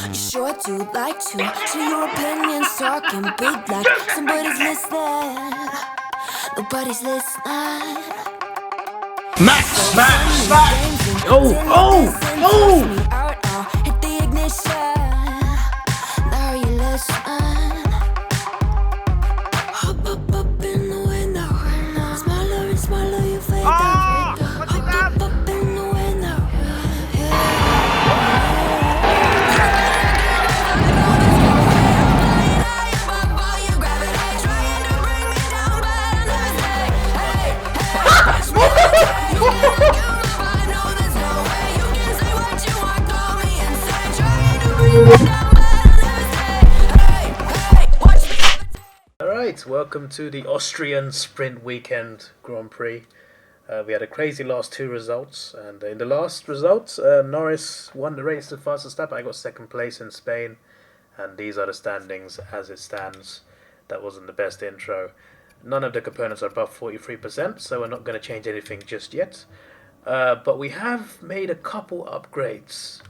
You sure do like to share your opinions, talking big like somebody's listening. Nobody's listening. Max, Max, Max! Oh, oh, oh! Hit the ignition. Now you listen. Hop up in the window. Smaller and smaller you fade down. Hop up in the window. Alright, welcome to the Austrian Sprint Weekend Grand Prix. We had a crazy last two results, and in the last results, Norris won the race the fastest lap. I got second place in Spain, and these are the standings as it stands. That wasn't the best intro. None of the components are above 43%, so we're not going to change anything just yet. But we have made a couple upgrades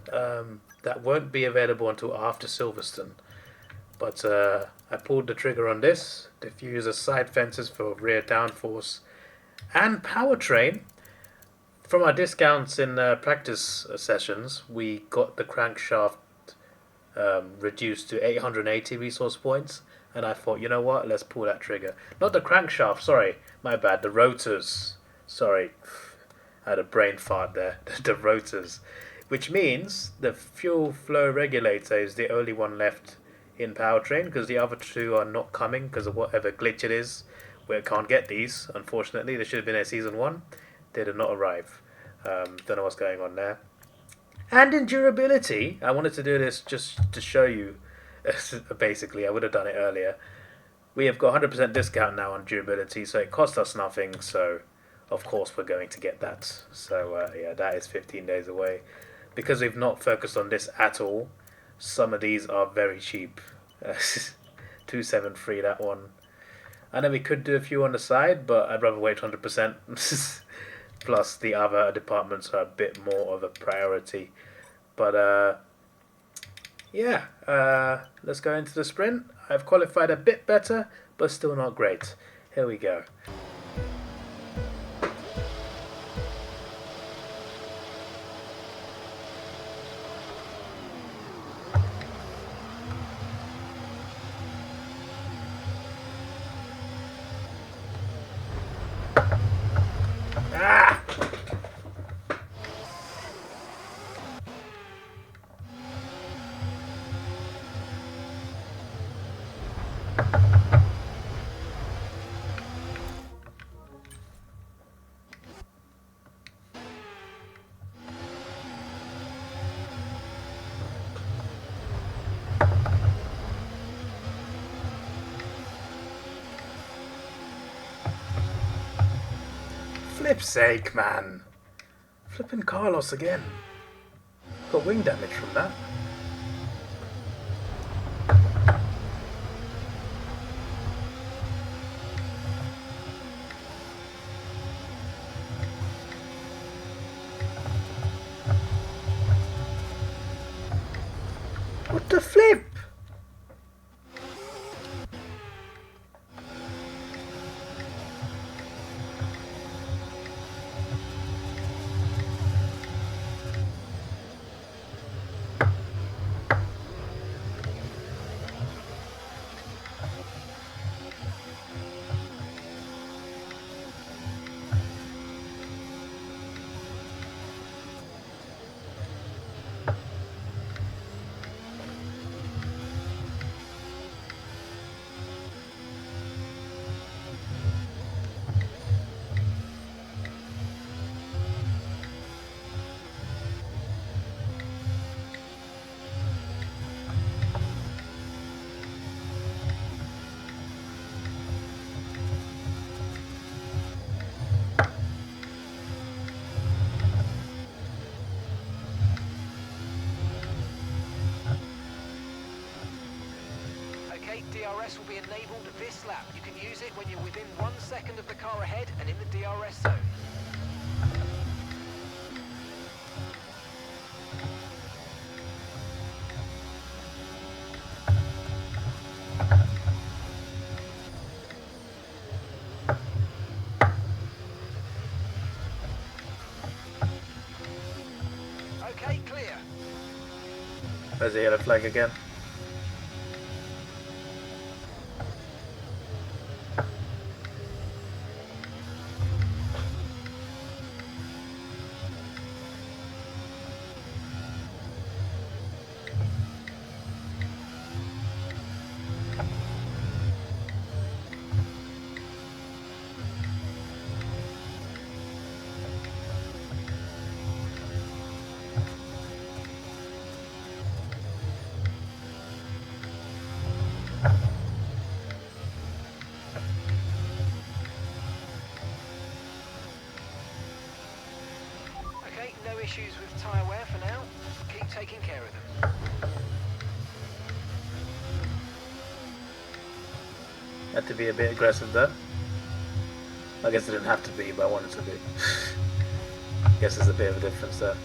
that won't be available until after Silverstone. But I pulled the trigger on this. Diffuser side fences for rear downforce and powertrain. From our discounts in practice sessions, we got the crankshaft reduced to 880 resource points. And I thought, you know what, let's pull that trigger. Not the crankshaft, sorry, my bad, the rotors. Sorry, I had a brain fart there. The rotors. Which means the fuel flow regulator is the only one left in powertrain, because the other two are not coming because of whatever glitch it is where it can't get these. Unfortunately, they should have been at season 1. They did not arrive. Don't know what's going on there. And in durability, I wanted to do this just to show you. Basically, I would have done it earlier. We have got 100% discount now on durability, so it cost us nothing. So of course we're going to get that. So yeah, that is 15 days away. Because we've not focused on this at all, some of these are very cheap. 273, that one. I know we could do a few on the side, but I'd rather wait 100%. Plus the other departments are a bit more of a priority. But yeah, let's go into the sprint. I've qualified a bit better, but still not great. Here we go. Flip's sake, man. Flipping Carlos again. Got wing damage from that. What the flip? DRS will be enabled this lap. You can use it when you're within 1 second of the car ahead and in the DRS zone. Okay, clear. There's the yellow flag again. Okay, no issues with tyre wear for now. Keep taking care of them. Had to be a bit aggressive there. I guess it didn't have to be, but I wanted to be. Guess there's a bit of a difference there.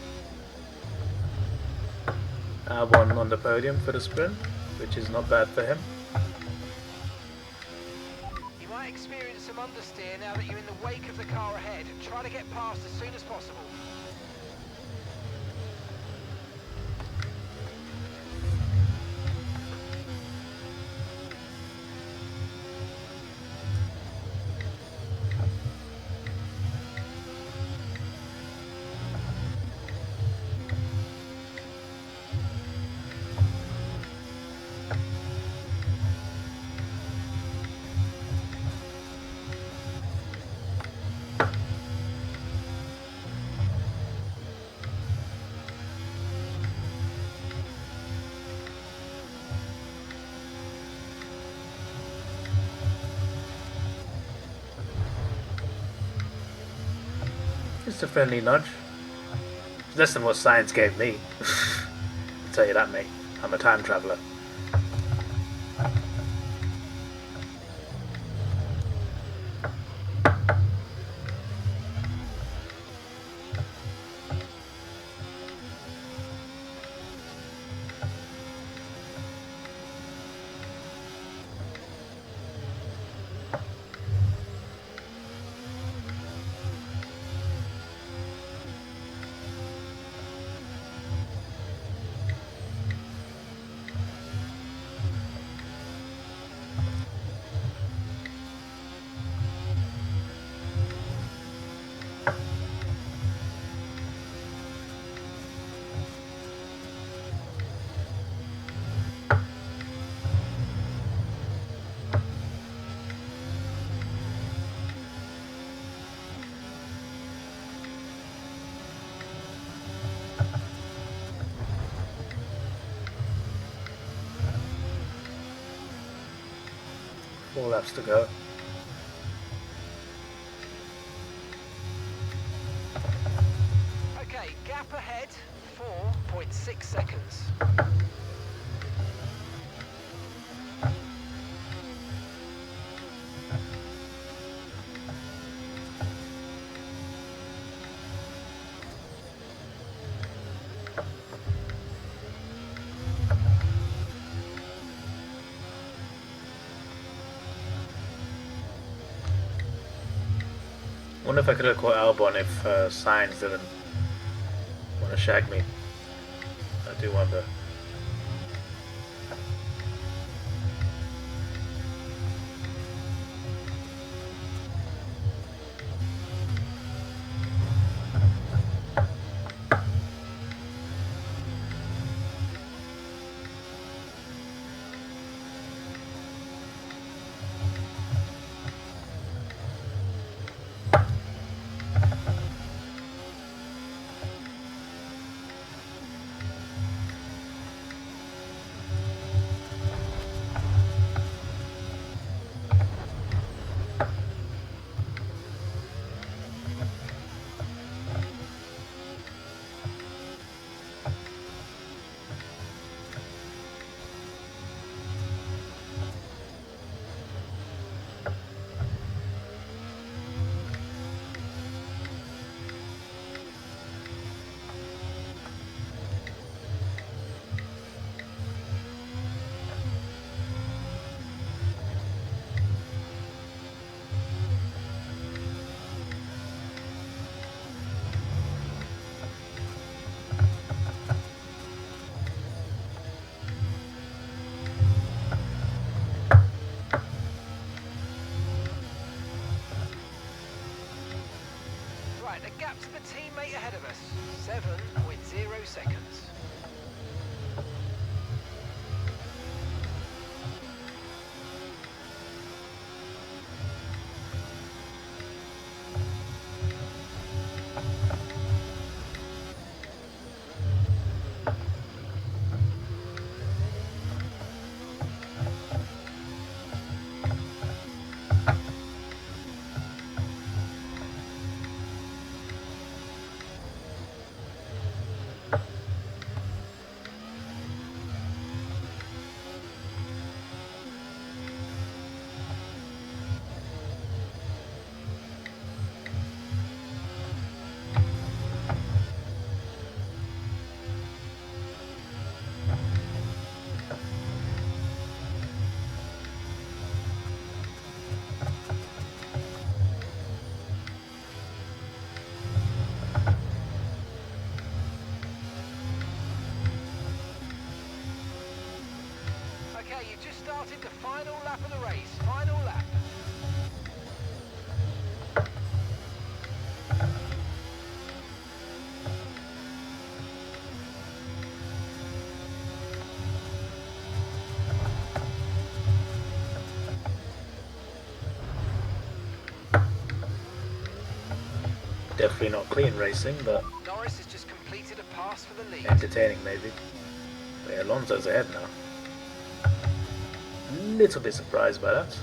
Albon on the podium for the sprint, which is not bad for him. You might experience some understeer now that you're in the wake of the car ahead. Try to get past as soon as possible. Just a friendly nudge. It's less than what science gave me. I'll tell you that, mate. I'm a time traveller. Four laps to go. Okay, gap ahead, 4.6 seconds. I wonder if I could have caught Albon if Sainz didn't want to shag me. I do wonder. ahead of us. 7.0 seconds. Okay, you just started the final lap of the race. Final lap. Definitely not clean racing, but Norris has just completed a pass for the lead. entertaining maybe. But yeah, Alonso's ahead now. Little bit surprised by that.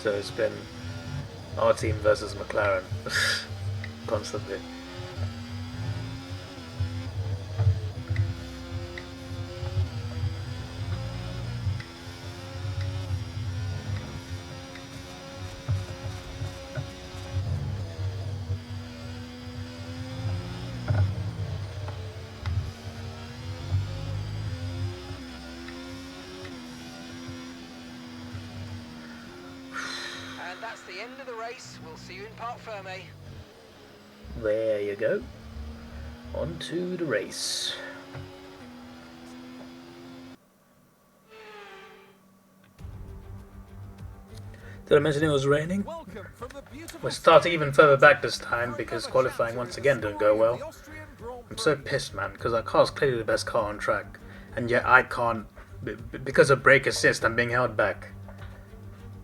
So it's been our team versus McLaren constantly. And that's the end of the race. We'll see you in Parc Fermé. There you go. On to the race. Did I mention it was raining? We're starting even further back this time because qualifying once again didn't go well. I'm so pissed, man, because our car's clearly the best car on track, and yet I can't, because of brake assist, I'm being held back.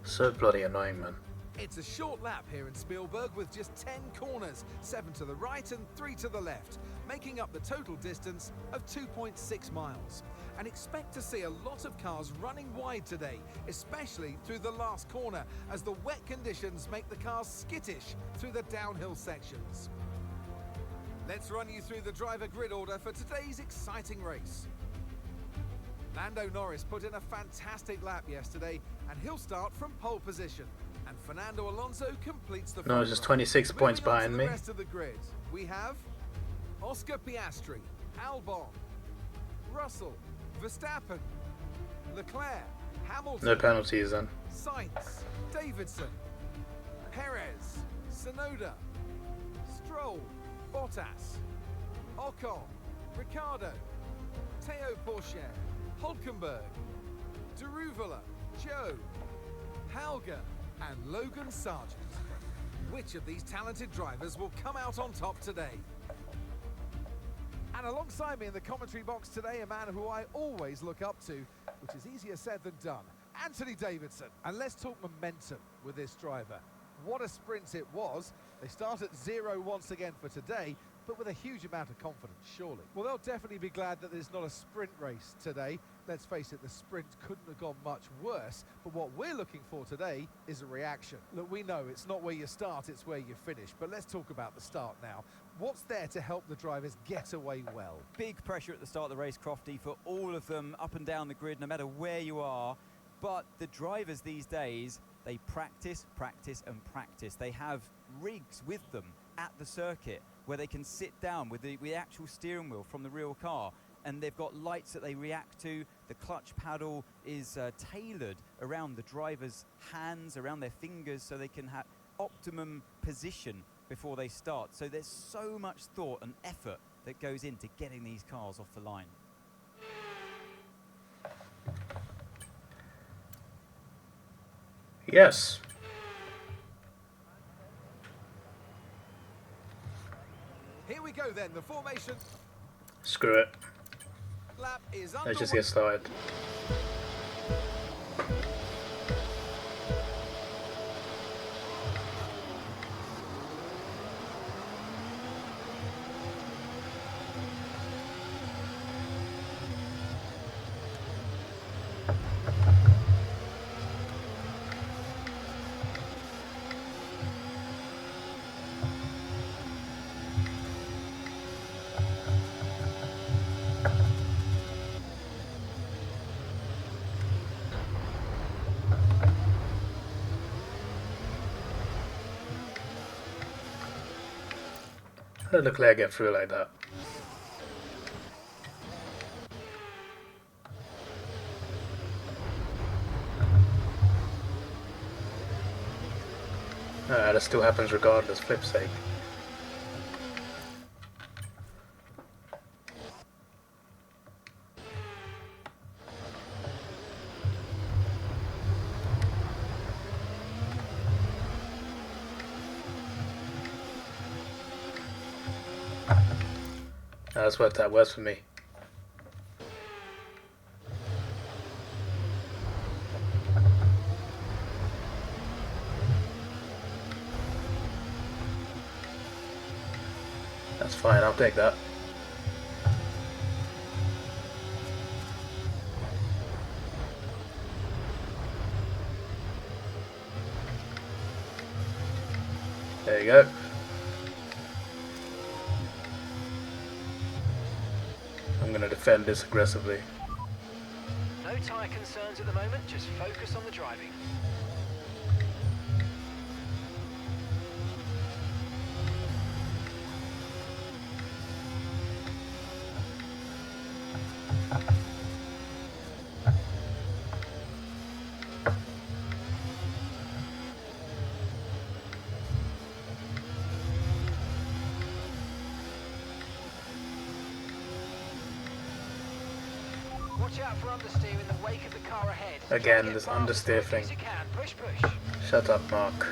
So bloody annoying, man. It's a short lap here in Spielberg with just 10 corners, 7 to the right and 3 to the left, making up the total distance of 2.6 miles. And expect to see a lot of cars running wide today, especially through the last corner, as the wet conditions make the cars skittish through the downhill sections. Let's run you through the driver grid order for today's exciting race. Lando Norris put in a fantastic lap yesterday, and he'll start from pole position. And Fernando Alonso completes the Norris is 26 points Moving on behind to me. the rest of the grid, we have Oscar Piastri, Albon, Russell, Verstappen, Leclerc, Hamilton, No penalties then. Sainz, Davidson, Perez, Sonoda, Stroll, Bottas, Ocon, Ricciardo, Teo Pourchaire, Hulkenberg, Deruvala, Joe, Halger, and Logan Sargent. Which of these talented drivers will come out on top today? And alongside me in the commentary box today, a man who I always look up to, which is easier said than done, Anthony Davidson. And let's talk momentum with this driver. What a sprint it was. They start at 0 once again for today, but with a huge amount of confidence, surely. Well, they'll definitely be glad that there's not a sprint race today. Let's face it, the sprint couldn't have gone much worse, but what we're looking for today is a reaction. Look, we know it's not where you start, it's where you finish, but let's talk about the start now. What's there to help the drivers get away well? Big pressure at the start of the race, Crofty, for all of them up and down the grid, no matter where you are. But the drivers these days, they practice, practice and practice. They have rigs with them at the circuit where they can sit down with the actual steering wheel from the real car, and they've got lights that they react to. The clutch paddle is tailored around the driver's hands, around their fingers, so they can have optimum position before they start. So there's so much thought and effort that goes into getting these cars off the line. Yes. Here we go then, the formation Screw it. lap is Let's just underway. get started. How did Leclerc get through like that? That still happens regardless, flip's sake. That's worked out worse for me. That's fine, I'll take that. There you go. I'm going to defend this aggressively. No tyre concerns at the moment, just focus on the driving. Watch out for understeer in the wake of the car ahead. Again, Try to this get past understeer as quickly thing. as you can. Push, push. Shut up, Mark.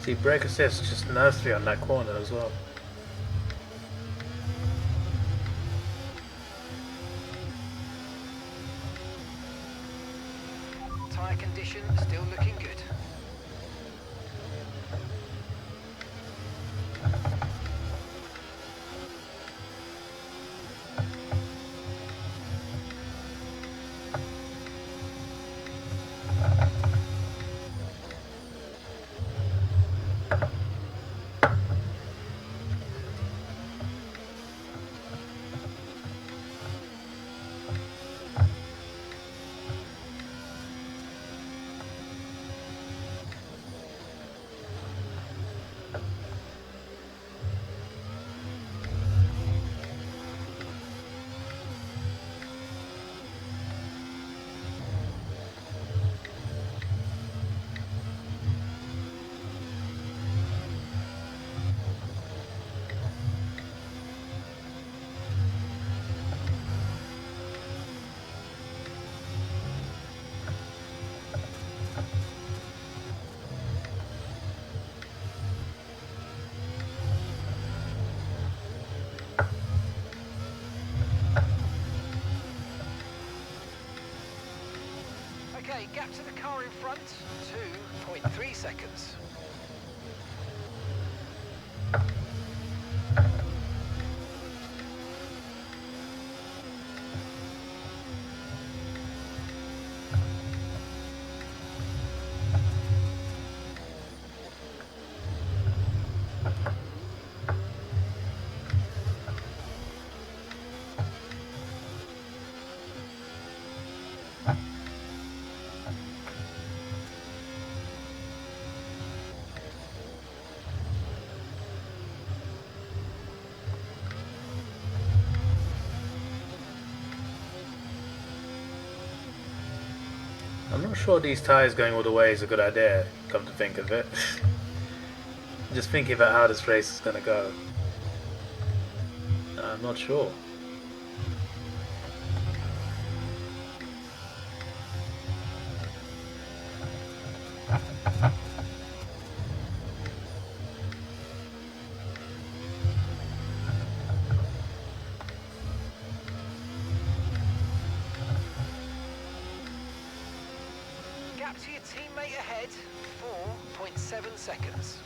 See, brake assist just nerfs me on that corner as well. Tyre condition still looking good. Okay, gap to the car in front, 2.3 seconds. I'm not sure these tyres going all the way is a good idea, come to think of it. Just thinking about how this race is going to go. I'm not sure. Gap to your teammate ahead, 4.7 seconds.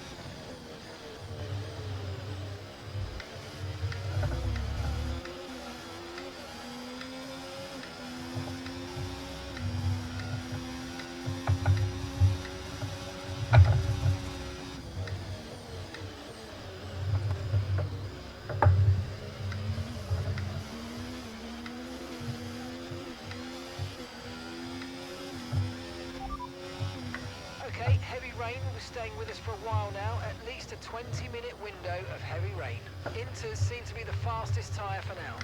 Okay, heavy rain will be staying with us for a while now, at least a 20-minute window of heavy rain. Inters seem to be the fastest tyre for now.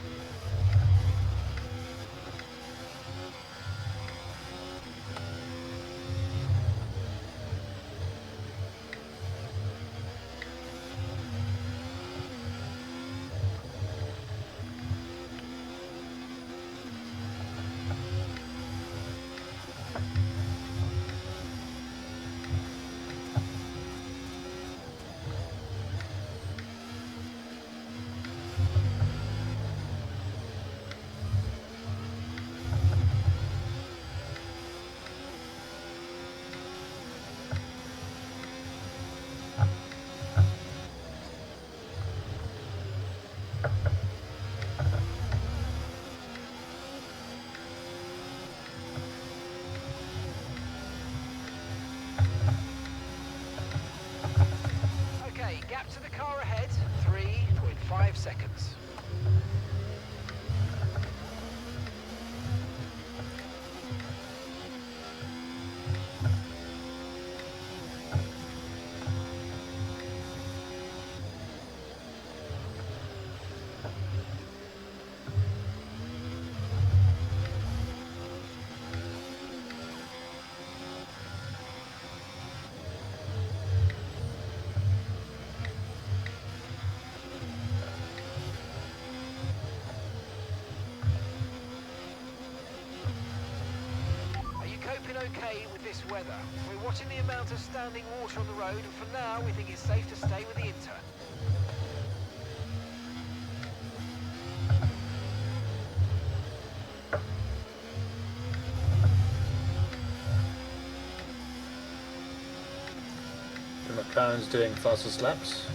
Okay, gap to the car ahead, 3.5 seconds. Are you coping okay with this weather? We're watching the amount of standing water on the road, and for now, we think it's safe to stay with the Inter. The McLaren's doing fastest laps.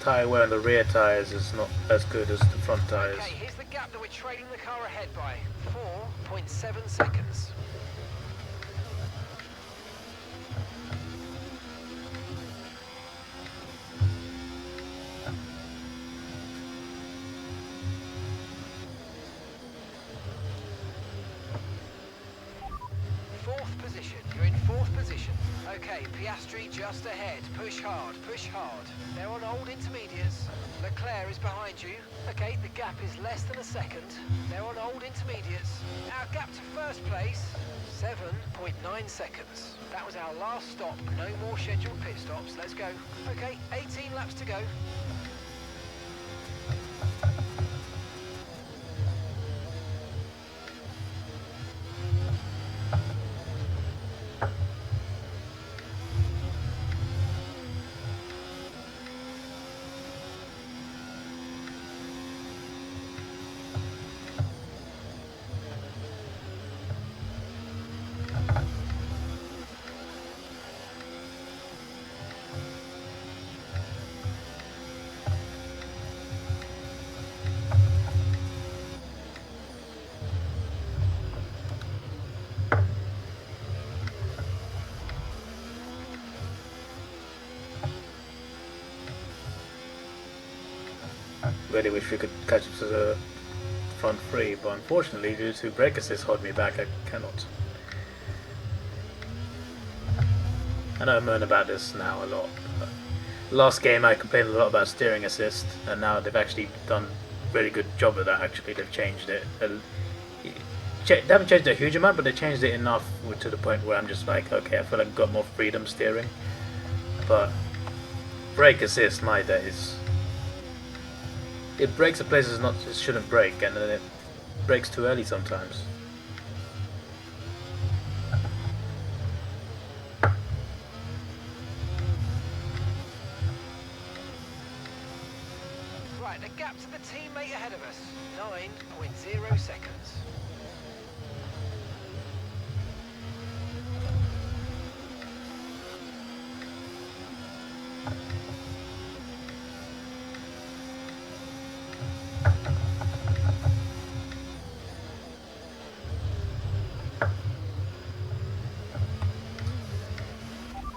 Tyre wear on the rear tyres is not as good as the front tyres. Okay, here's the gap that we're trailing the car ahead by, 4.7 seconds. Fourth position, you're in fourth position. Okay, Piastri just ahead. Push hard, push hard. They're on old intermediates. Leclerc is behind you. Okay, the gap is less than a second. They're on old intermediates. Our gap to first place, 7.9 seconds. That was our last stop. No more scheduled pit stops. Let's go. Okay, 18 laps to go. Really wish we could catch up to the front three, but unfortunately, due to brake assist hold me back, I cannot. I know I moan about this now a lot. But last game I complained a lot about steering assist, and now they've actually done a really good job of that. Actually, they've changed it. They haven't changed it a huge amount, but they changed it enough to the point where I'm just like, okay, I feel like I've got more freedom steering. But brake assist, my days. It brakes at places it shouldn't brake, and then it brakes too early sometimes. Right, the gap to the teammate ahead of us, 9.0 seconds.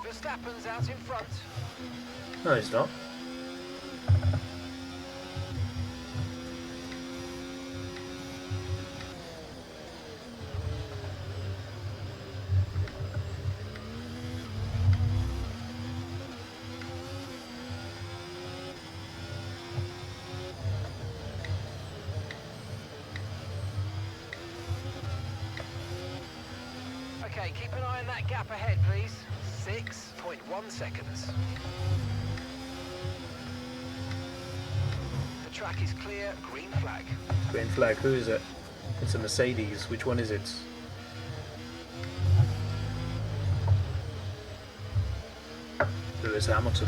Verstappen's out in front. No, it's not. Okay, keep an eye on that gap ahead, please. 6.1 seconds. The track is clear, green flag. Green flag, who is it? It's a Mercedes. Which one is it? Lewis Hamilton.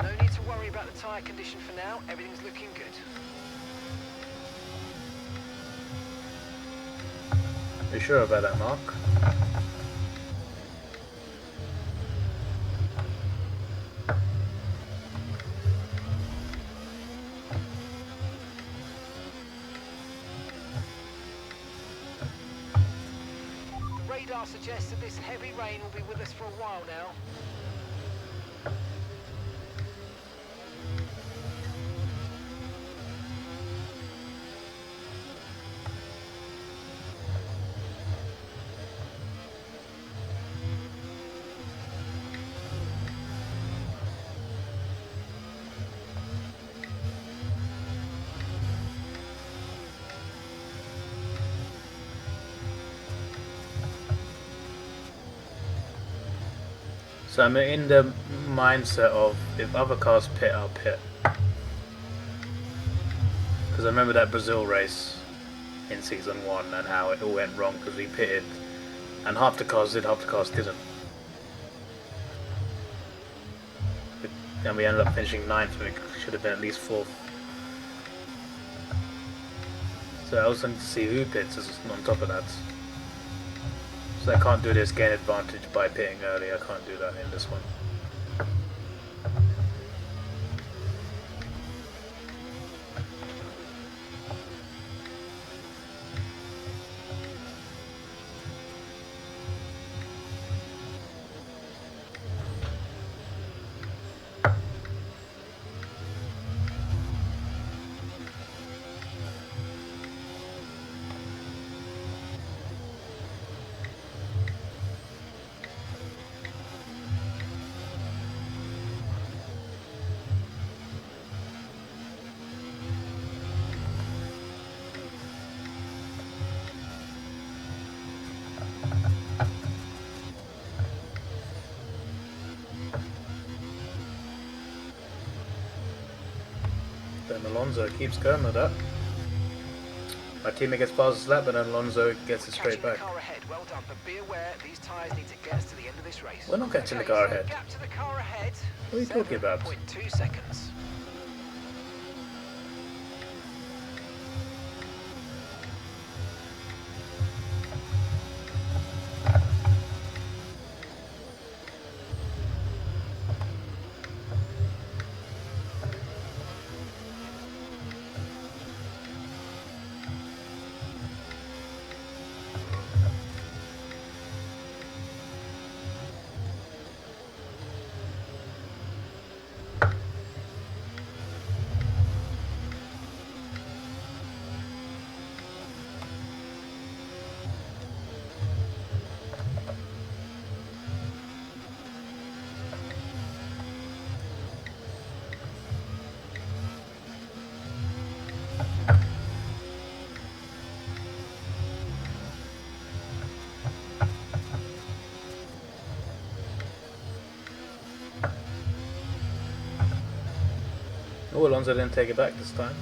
No need to worry about the tyre condition for now. Everything's looking good. Are you sure about that, Mark? The radar suggests that this heavy rain will be with us for a while now. So I'm in the mindset of if other cars pit, I'll pit. Because I remember that Brazil race in season 1 and how it all went wrong because we pitted and half the cars did, half the cars didn't. And we ended up finishing 9th when we should have been at least 4th. So I also need to see who pits on top of that. So I can't do this gain advantage by pitting early, I can't do that in this one. And Alonso keeps going with that. My teammate gets past his lap, and then Alonso gets it straight Catching back. the car ahead, well done, but be aware these tyres need to get us to the end of this race. We're not catching the Okay, car so ahead. Gap to the car ahead. What are you talking about? 7.2 seconds. Oh, Alonso didn't take it back this time.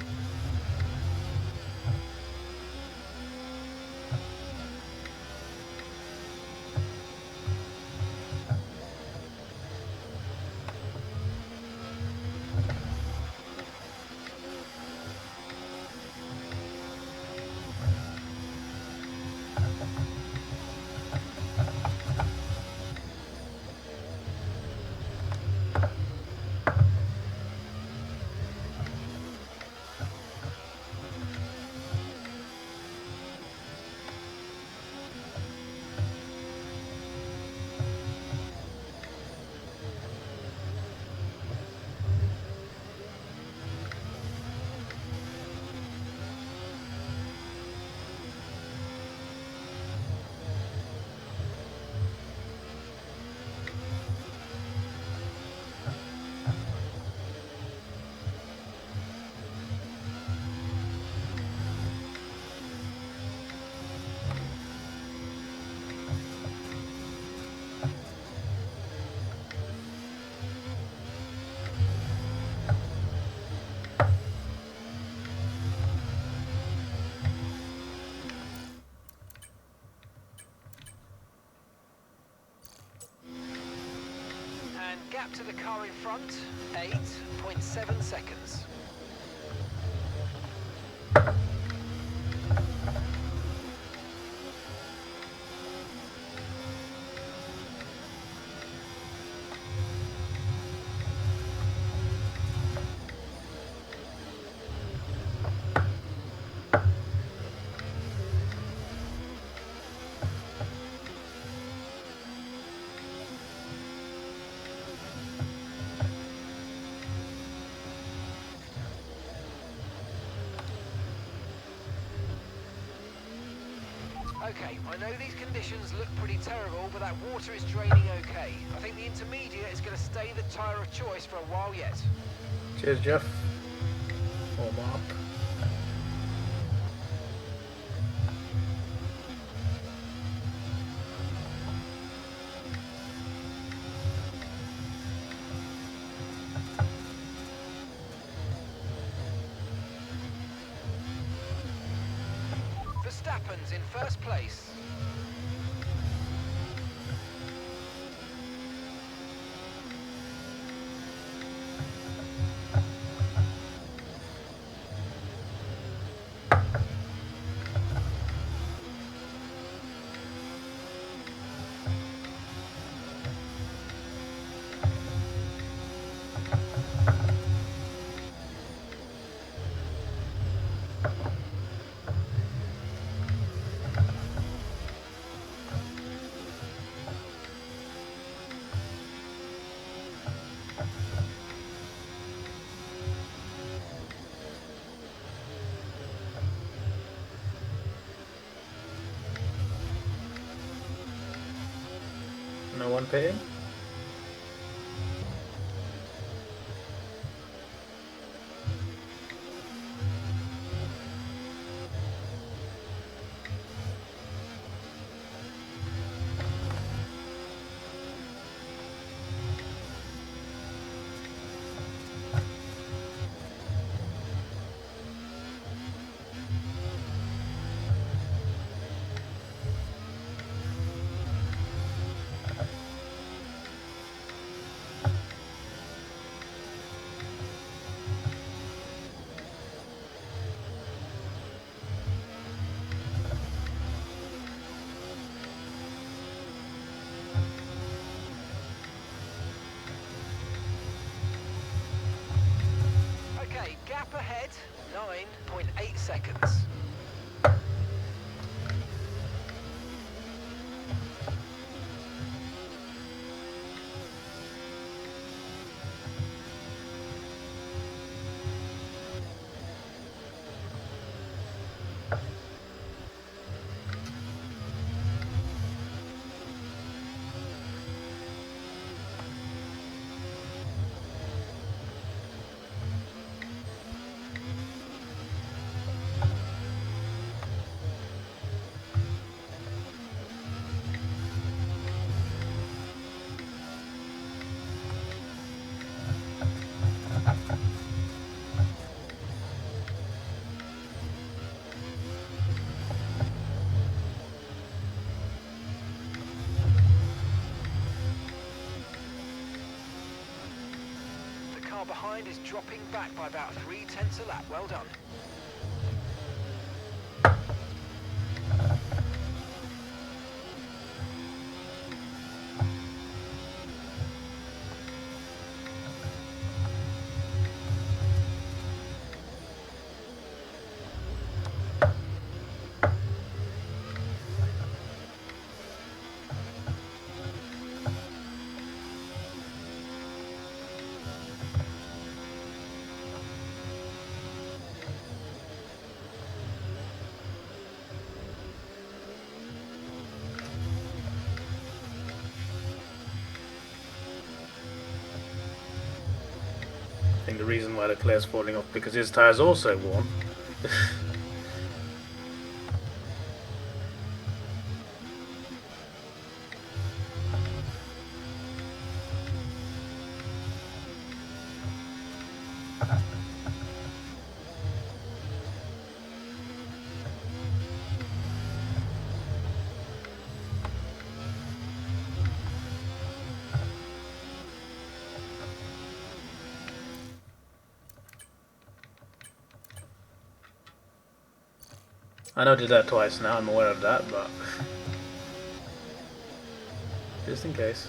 And gap to the car in front, 8.7 seconds. Okay, I know these conditions look pretty terrible, but that water is draining okay. I think the intermediate is going to stay the tyre of choice for a while yet. Cheers, Jeff. Or Mark. Verstappen's in first place. No one pitting? seconds. The car behind is dropping back by about 3/10 a lap. Well done. I think the reason why Leclerc's falling off because his tyre's also worn. I know I did that twice now, I'm aware of that, but just in case.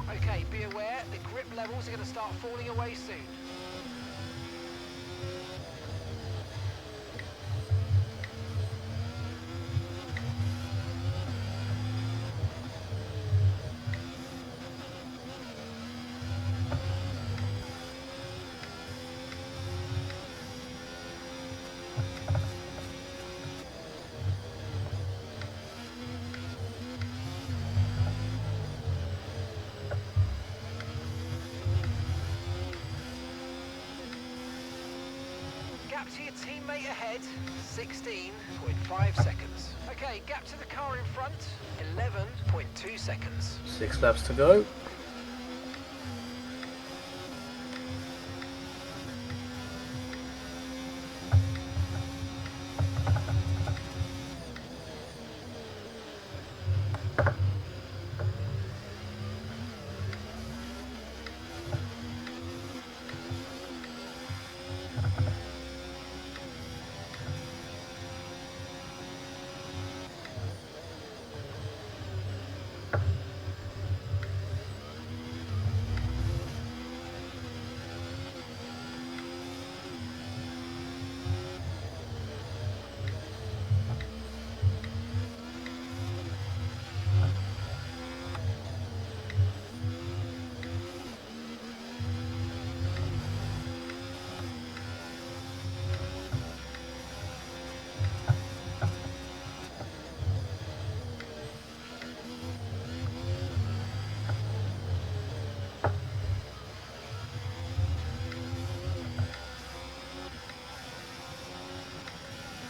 Okay, be aware, the grip levels are going to start falling away soon. Gap to your teammate ahead, 16.5 seconds. Okay, gap to the car in front, 11.2 seconds. 6 laps to go.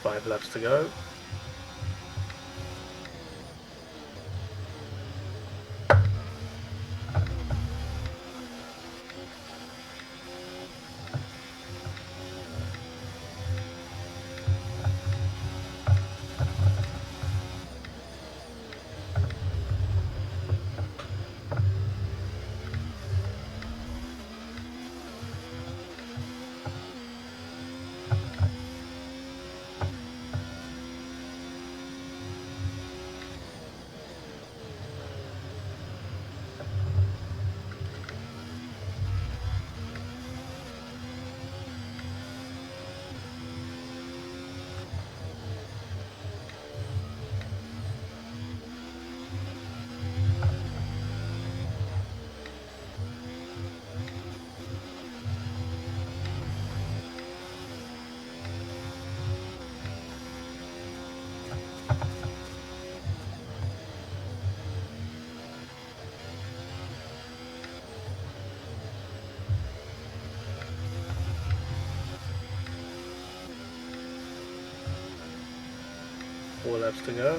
Five laps to go. 4 laps to go.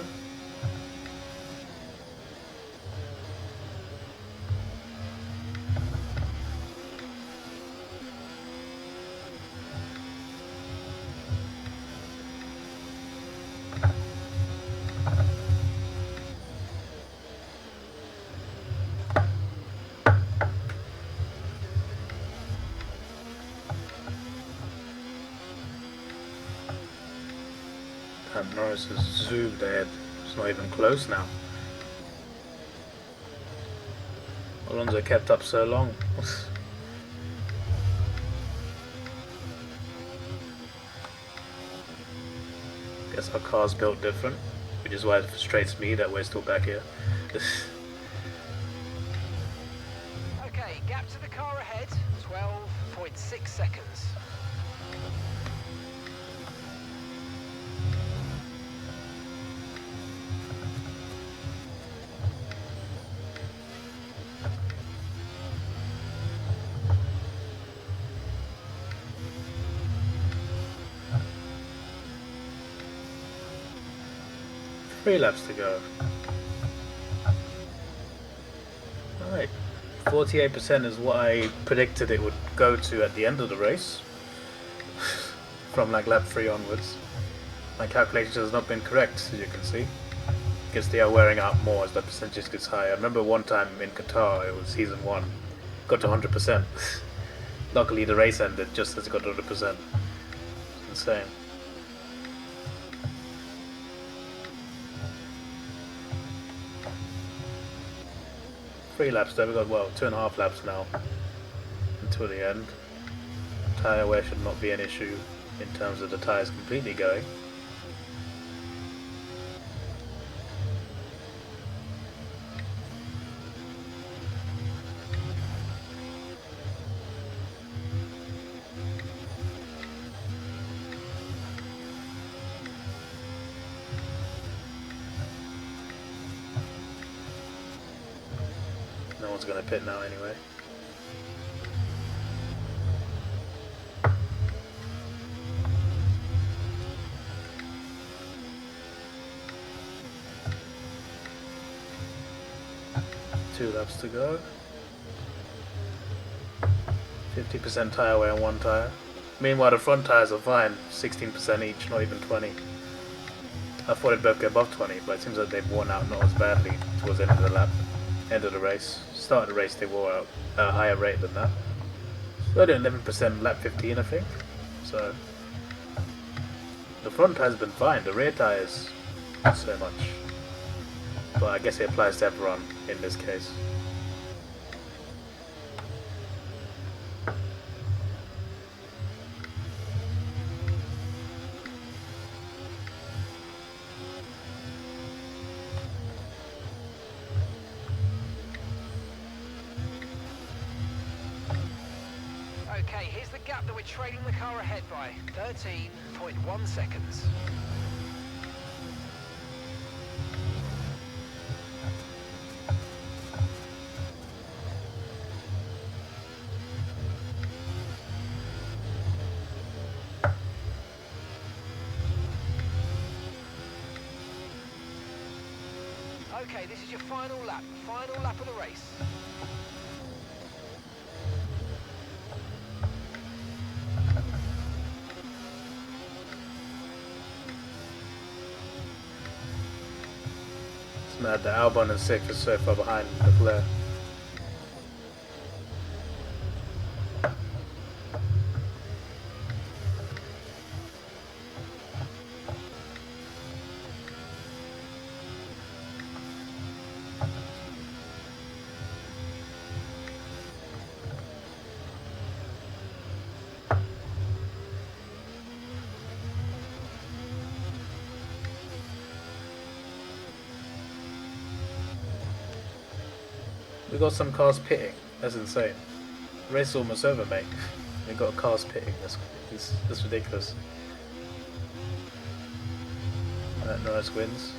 And Norris has zoomed ahead. It's not even close now. Alonso kept up so long. Guess our car's built different, which is why it frustrates me that we're still back here. Okay, gap to the car ahead, 12.6 seconds. Three laps to go. Alright, 48% is what I predicted it would go to at the end of the race. From like lap 3 onwards. My calculation has not been correct, as you can see. Because they are wearing out more as the percentage gets higher. I remember one time in Qatar, it was season 1, got to 100%. Luckily the race ended just as it got to 100%. It's insane. Three laps there, we've got, well, 2.5 laps now until the end. Tyre wear should not be an issue in terms of the tyres completely going. No one's going to pit now anyway. Two laps to go. 50% tyre wear on one tyre. Meanwhile the front tyres are fine, 16% each, not even 20. I thought it'd both go above 20, but it seems like they've worn out not as badly towards the end of the lap. End of the race. Start of the race they wore out at a higher rate than that. So they did 11% lap 15 I think. So the front tyres have been fine, the rear tyres not so much. But I guess it applies to everyone in this case. Okay, here's the gap that we're trailing the car ahead by. 13.1 seconds. Okay, this is your final lap of the race. It's mad that Albon and 6th is so far behind Leclerc. We got some cars pitting. That's insane. The race is almost over, mate. We got cars pitting. That's ridiculous. Norris wins.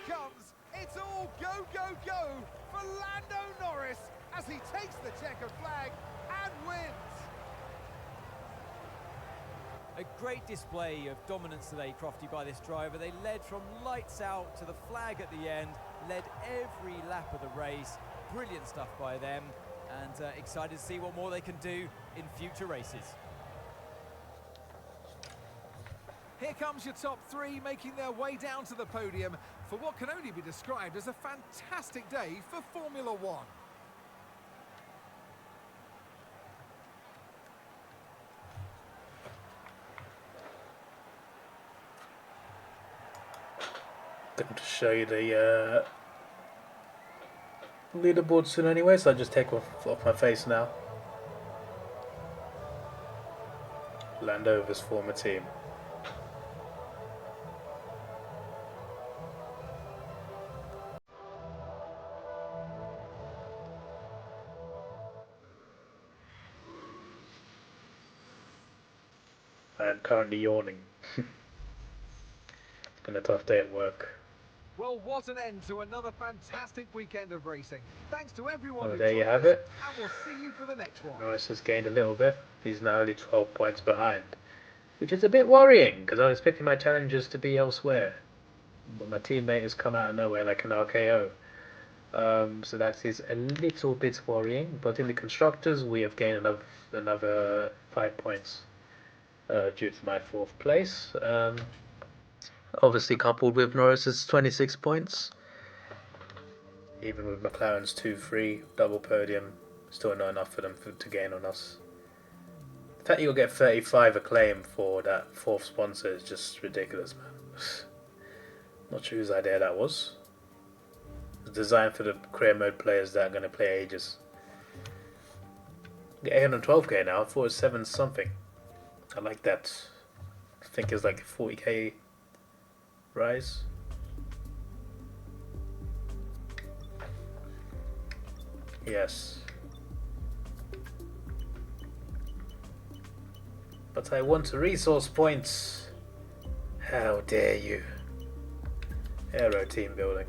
comes. It's all go, go, go for Lando Norris as he takes the checkered flag and wins. A great display of dominance today, Crofty, by this driver. They led from lights out to the flag at the end, led every lap of the race. Brilliant stuff by them, and excited to see what more they can do in future races. Here comes your top three making their way down to the podium for what can only be described as a fantastic day for Formula One. Going to show you the leaderboard soon anyway, so I'll just take off my face now. Landover's former team. I am currently yawning. It's been a tough day at work. Well, what an end to another fantastic weekend of racing. Thanks to everyone Oh, who there you joined have us, it. and we'll see you for the next one. Norris has gained a little bit. He's now only 12 points behind, which is a bit worrying because I was expecting my challenges to be elsewhere. But my teammate has come out of nowhere like an RKO. So that is a little bit worrying. But in the constructors, we have gained another 5 points due to my 4th place. Obviously coupled with Norris's 26 points. Even with McLaren's 2-3 double podium, still not enough for them to gain on us. The fact you'll get 35 acclaim for that 4th sponsor is just ridiculous, man. Not sure whose idea that was. It's designed for the career mode players that are going to play ages. Get 812k now. I thought it was 7 something. I like that. I think it's like a 40k rise. Yes. But I want resource points. How dare you. Aero team building.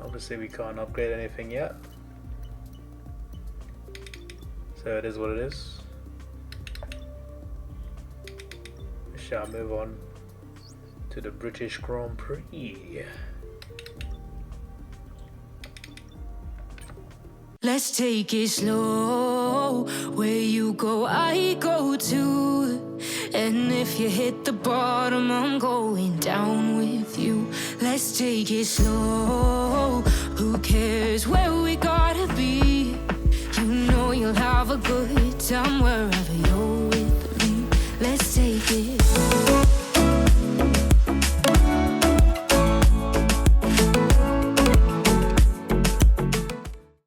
Obviously we can't upgrade anything yet. So it is what it is. We shall move on to the British Grand Prix. Let's take it slow. Where you go, I go too. And if you hit the bottom, I'm going down with you. Let's take it slow. Who cares where we gotta